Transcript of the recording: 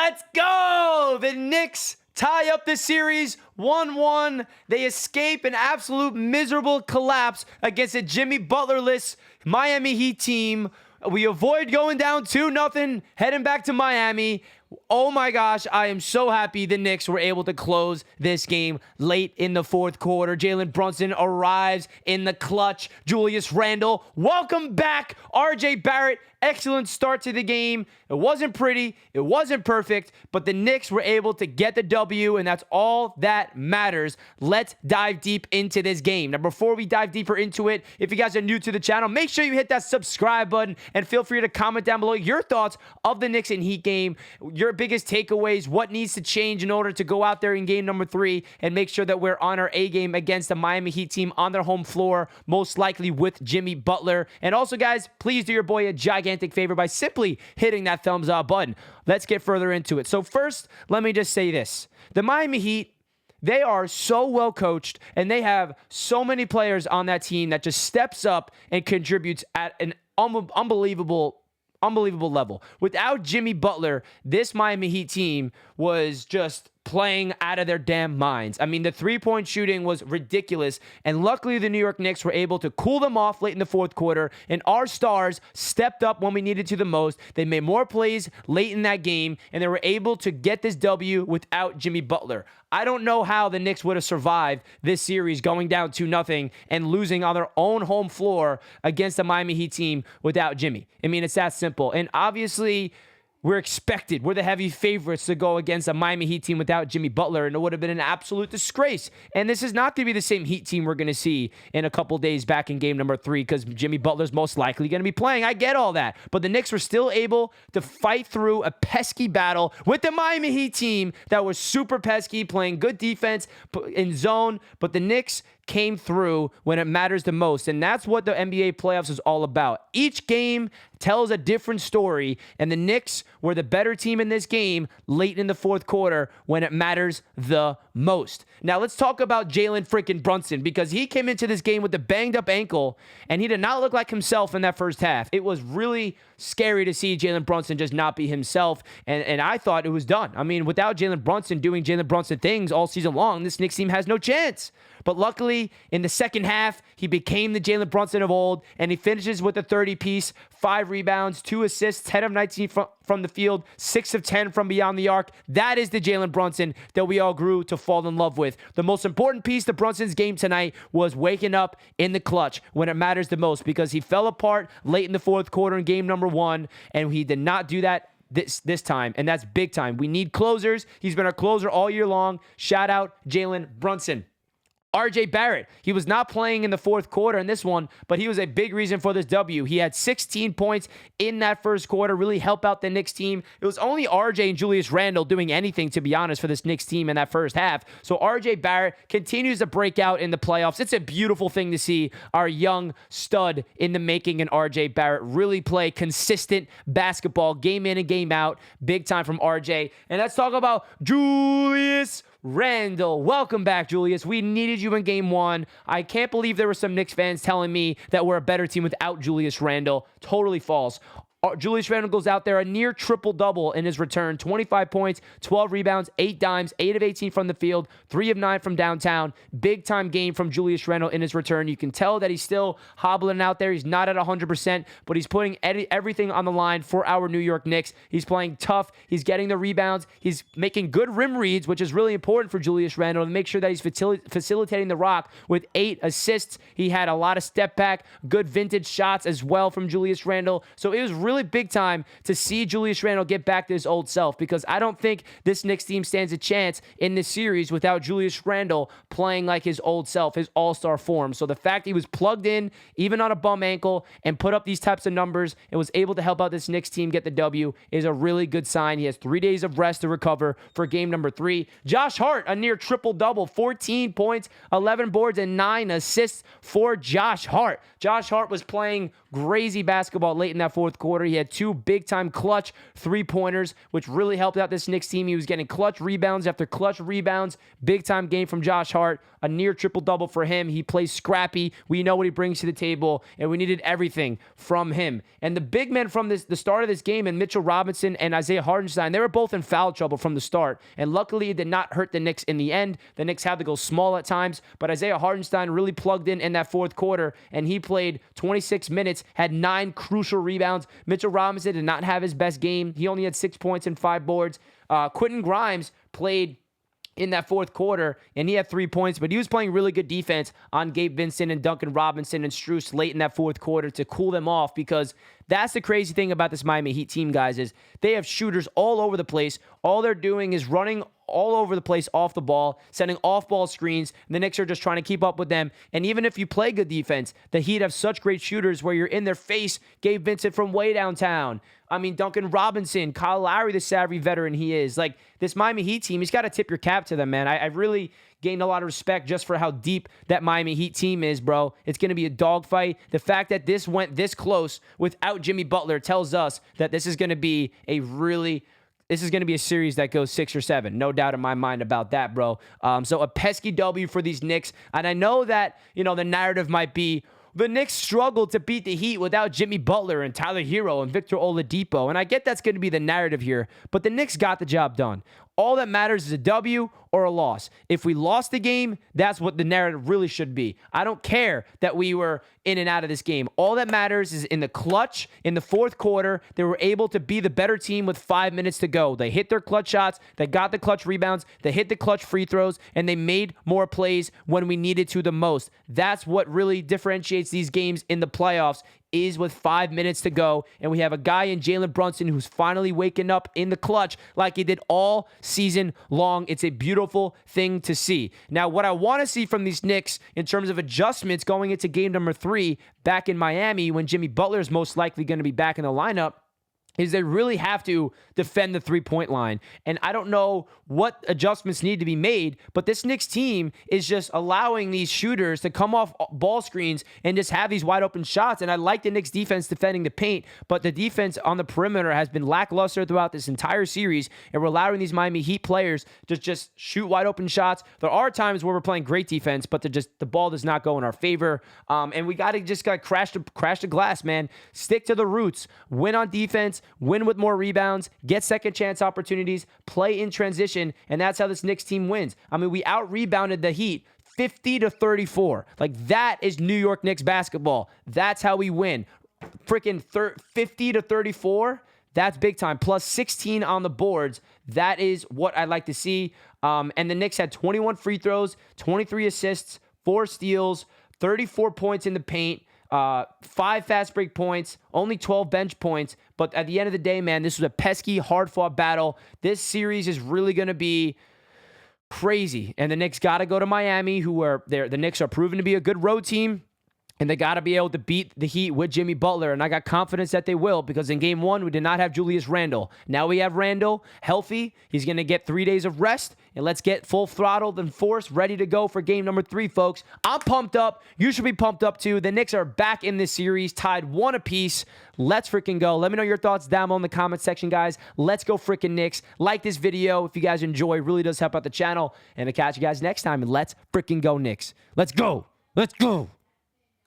Let's go! The Knicks tie up the series 1-1. They escape an absolute miserable collapse against a Jimmy Butler-less Miami Heat team. We avoid going down 2-0, heading back to Miami. Oh my gosh, I am so happy the Knicks were able to close this game late in the fourth quarter. Jalen Brunson arrives in the clutch. Julius Randle, welcome back. RJ Barrett, excellent start to the game. It wasn't pretty, it wasn't perfect, but the Knicks were able to get the W, and that's all that matters. Let's dive deep into this game. Now, before we dive deeper into it, if you guys are new to the channel, make sure you hit that subscribe button, and feel free to comment down below your thoughts of the Knicks and Heat game, your biggest takeaways, what needs to change in order to go out there in game number 3 and make sure that we're on our A game against the Miami Heat team on their home floor, most likely with Jimmy Butler. And also, guys, please do your boy a gigantic favor by simply hitting that thumbs up button. Let's get further into it. So first, let me just say this. The Miami Heat, they are so well coached, and they have so many players on that team that just steps up and contributes at an unbelievable level. Without Jimmy Butler, this Miami Heat team was just playing out of their damn minds. I mean, the three-point shooting was ridiculous, and luckily the New York Knicks were able to cool them off late in the fourth quarter, and our stars stepped up when we needed to the most. They made more plays late in that game, and they were able to get this W without Jimmy Butler. I don't know how the Knicks would have survived this series going down 2-0 and losing on their own home floor against the Miami Heat team without Jimmy. I mean, it's that simple. And obviously, we're the heavy favorites to go against a Miami Heat team without Jimmy Butler, and it would have been an absolute disgrace. And this is not going to be the same Heat team we're going to see in a couple days back in game number 3 because Jimmy Butler's most likely going to be playing. I get all that. But the Knicks were still able to fight through a pesky battle with the Miami Heat team that was super pesky, playing good defense in zone. But the Knicks came through when it matters the most, and that's what the NBA playoffs is all about. Each game tells a different story, and the Knicks were the better team in this game late in the fourth quarter when it matters the most. Now, let's talk about Jalen freaking Brunson, because he came into this game with a banged-up ankle, and he did not look like himself in that first half. It was really scary to see Jalen Brunson just not be himself, and I thought it was done. I mean, without Jalen Brunson doing Jalen Brunson things all season long, this Knicks team has no chance. But luckily, in the second half, he became the Jalen Brunson of old, and he finishes with a 30-piece, 5 rebounds, 2 assists, 10 of 19 from the field, 6 of 10 from beyond the arc. That is the Jalen Brunson that we all grew to fall in love with. The most important piece to Brunson's game tonight was waking up in the clutch when it matters the most, because he fell apart late in the fourth quarter in game number 1, and he did not do that this time, and that's big time. We need closers. He's been our closer all year long. Shout out Jalen Brunson. RJ Barrett, he was not playing in the fourth quarter in this one, but he was a big reason for this W. He had 16 points in that first quarter, really help out the Knicks team. It was only RJ and Julius Randle doing anything, to be honest, for this Knicks team in that first half. So RJ Barrett continues to break out in the playoffs. It's a beautiful thing to see our young stud in the making, and RJ Barrett really play consistent basketball game in and game out. Big time from RJ. And let's talk about Julius Randle. Welcome back, Julius. We needed you in game 1. I can't believe there were some Knicks fans telling me that we're a better team without Julius Randle. Totally false. Julius Randle goes out there a near triple-double in his return. 25 points, 12 rebounds, 8 dimes, 8 of 18 from the field, 3 of 9 from downtown. Big-time game from Julius Randle in his return. You can tell that he's still hobbling out there. He's not at 100%, but he's putting everything on the line for our New York Knicks. He's playing tough. He's getting the rebounds. He's making good rim reads, which is really important for Julius Randle, to make sure that he's facilitating the rock with 8 assists. He had a lot of step-back, good vintage shots as well from Julius Randle. So it was really big time to see Julius Randle get back to his old self, because I don't think this Knicks team stands a chance in this series without Julius Randle playing like his old self, his all-star form. So the fact he was plugged in, even on a bum ankle, and put up these types of numbers and was able to help out this Knicks team get the W is a really good sign. He has 3 days of rest to recover for game number 3. Josh Hart, a near triple-double, 14 points, 11 boards, and 9 assists for Josh Hart. Josh Hart was playing crazy basketball late in that fourth quarter. He had 2 big-time clutch three-pointers, which really helped out this Knicks team. He was getting clutch rebounds after clutch rebounds. Big-time game from Josh Hart, a near triple-double for him. He plays scrappy. We know what he brings to the table, and we needed everything from him. And the big men from the start of this game, and Mitchell Robinson and Isaiah Hartenstein, they were both in foul trouble from the start, and luckily it did not hurt the Knicks in the end. The Knicks had to go small at times, but Isaiah Hartenstein really plugged in that fourth quarter, and he played 26 minutes, had 9 crucial rebounds. Mitchell Robinson did not have his best game. He only had 6 points and 5 boards. Quentin Grimes played in that fourth quarter, and he had 3 points, but he was playing really good defense on Gabe Vincent and Duncan Robinson and Strus late in that fourth quarter to cool them off, because that's the crazy thing about this Miami Heat team, guys, is they have shooters all over the place. All they're doing is running all over the place off the ball, sending off-ball screens. The Knicks are just trying to keep up with them. And even if you play good defense, the Heat have such great shooters where you're in their face. Gabe Vincent from way downtown. I mean, Duncan Robinson, Kyle Lowry, the savvy veteran he is. Like, this Miami Heat team, he's got to tip your cap to them, man. I've really gained a lot of respect just for how deep that Miami Heat team is, bro. It's going to be a dogfight. The fact that this went this close without Jimmy Butler tells us that this is going to be a series that goes 6 or 7. No doubt in my mind about that, bro. So a pesky W for these Knicks. And I know that, the narrative might be, the Knicks struggled to beat the Heat without Jimmy Butler and Tyler Hero and Victor Oladipo. And I get that's going to be the narrative here, but the Knicks got the job done. All that matters is a W or a loss. If we lost the game, that's what the narrative really should be. I don't care that we were in and out of this game. All that matters is in the clutch, in the fourth quarter, they were able to be the better team with 5 minutes to go. They hit their clutch shots, they got the clutch rebounds, they hit the clutch free throws, and they made more plays when we needed to the most. That's what really differentiates these games in the playoffs, is with 5 minutes to go, and we have a guy in Jalen Brunson who's finally waking up in the clutch like he did all season long. It's a beautiful thing to see. Now, what I want to see from these Knicks in terms of adjustments going into game number 3 back in Miami, when Jimmy Butler is most likely going to be back in the lineup, is they really have to defend the three-point line. And I don't know what adjustments need to be made, but this Knicks team is just allowing these shooters to come off ball screens and just have these wide-open shots. And I like the Knicks defense defending the paint, but the defense on the perimeter has been lackluster throughout this entire series, and we're allowing these Miami Heat players to just shoot wide-open shots. There are times where we're playing great defense, but the ball does not go in our favor. And we got to crash the glass, man. Stick to the roots. Win on defense. Win with more rebounds, get second chance opportunities, play in transition, and that's how this Knicks team wins. I mean, we out-rebounded the Heat 50-34. Like, that is New York Knicks basketball. That's how we win. Freaking 50-34, that's big time. Plus 16 on the boards. That is what I'd like to see. And the Knicks had 21 free throws, 23 assists, 4 steals, 34 points in the paint, 5 fast break points, only 12 bench points. But at the end of the day, man, this was a pesky, hard-fought battle. This series is really going to be crazy. And the Knicks got to go to Miami, the Knicks are proven to be a good road team. And they got to be able to beat the Heat with Jimmy Butler. And I got confidence that they will, because in game 1, we did not have Julius Randle. Now we have Randle healthy. He's going to get 3 days of rest. And let's get full throttled and force ready to go for game number 3, folks. I'm pumped up. You should be pumped up too. The Knicks are back in this series, tied 1 apiece. Let's freaking go. Let me know your thoughts down below in the comment section, guys. Let's go freaking Knicks. Like this video if you guys enjoy. It really does help out the channel. And I'll catch you guys next time. And let's freaking go Knicks. Let's go. Let's go.